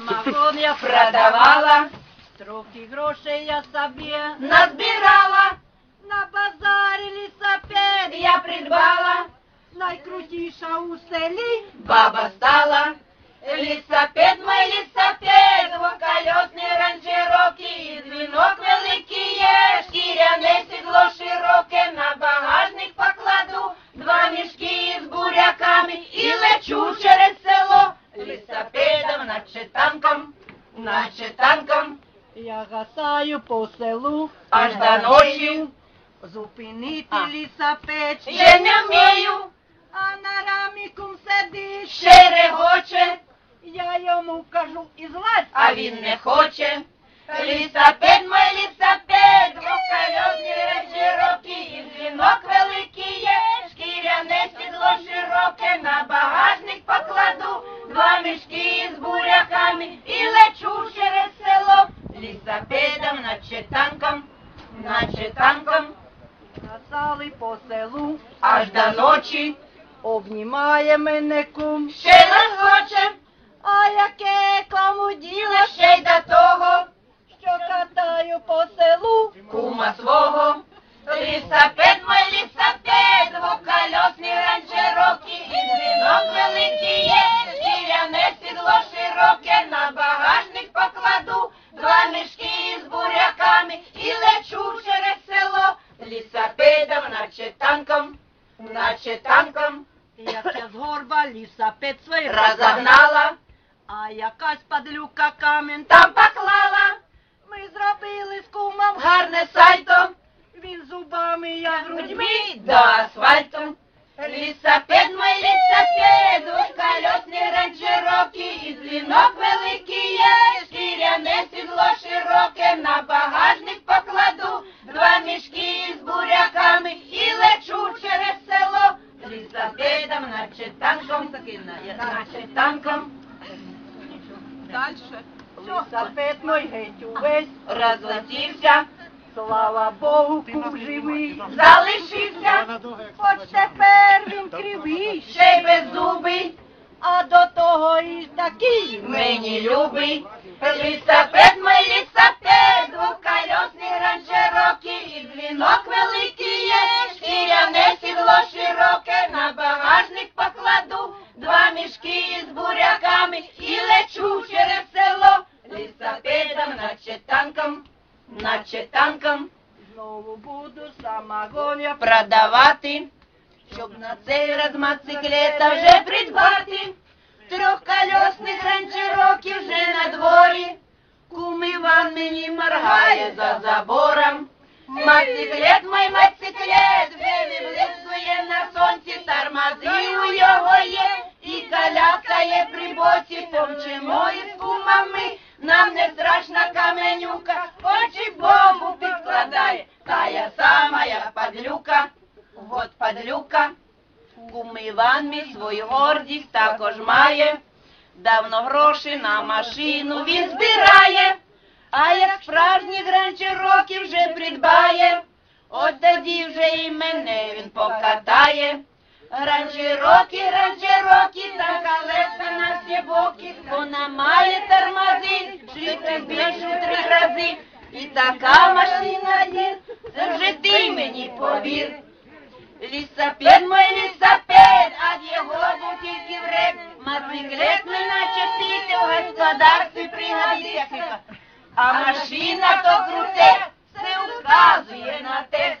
Магон я продавала, трохи грошей я собі назбирала, на базарі лісапед я придбала, найкрутіша у селі баба стала. Лісапед, мой лісапед, двоколесний ранчерокий, дзвінок великий є, шкіряне сідло широке, на багажник покладу, два мішки з буряками і лечу через село. Лісапедом, наче танком, я гасаю по селу аж до ночі. Зупинити лісапед ще не вмію, а на рамікум сидить ще регоче. Я йому кажу і злазь, а він не хоче. Лісапед, мой лісапед, двоколесний ранчерокий, дзвінок великий є, шкіряне сідло широке, на багажник покладу, два мішки з буряками і лечу через село. Лісапедом, наче танком, гасали по селу аж до ночі. Обнімає мене кум, ще нас хоче, а яке кому діло ще й до того, що катаю по селу кума свого. Лісапед, мой лісапед, двоколесний ранчерокий, і дзвінок великий є, шкіряне сідло широке, на багажник покладу, два мішки з буряками і лечу через село. Лісапедом, наче танком, я з горба лісапед свій розогнала, а якась падлюка камінь там поклала. Ми зробили з кумом гарне сальто, він зубами, я грудьми до асфальту. Лісапед, мой лісапед, двоколесний ранчерокий, і дзвінок великий є, шкіряне сідло широке, на багажник покладу, два мішки з буряками і лечу через село. Лісапедом, наче танком. Дальше. Лісапед мой геть увесь розлетівся, слава Богу, кум живий залишився, хоч тепер він кривий, ще й беззубий, а до того і такий мені любий. Лісапед, мой лісапед, двоколесний ранчерокий, і дзвінок великий є, шкіряне сідло широке, на багажник покладу, два мішки з буряками і лечу через село. Лісапедом, наче танком, знову буду самогон я продавати, щоб на цей раз мотоциклета вже придбати. Трьохколесних ранчерокий вже на дворі, кум Іван мені моргає за забором. Мотоциклет, мой мотоциклет, вже не блискує на сонці, тормози у його є, і коляска є при боці, помчимо із кумами, нам не страшна каменюка, очі бомбу підкладає, тая самая падлюка, вот падлюка. Кум Іван мій свою гордість також має, давно гроші на машину він збирає, а як справжній ранчерокий вже придбає, от тоді вже і мене він покатає. Ранчерокий, за колеса на всі боки, вона має тормози, швидкість більше в 3 рази, і така машина є, це вже ти мені повір. Лісапед, мой лісапед, а його був тільки вред, мотоциклет не наче птиця, в господарстві пригодиться, а машина то круте, все указує на те.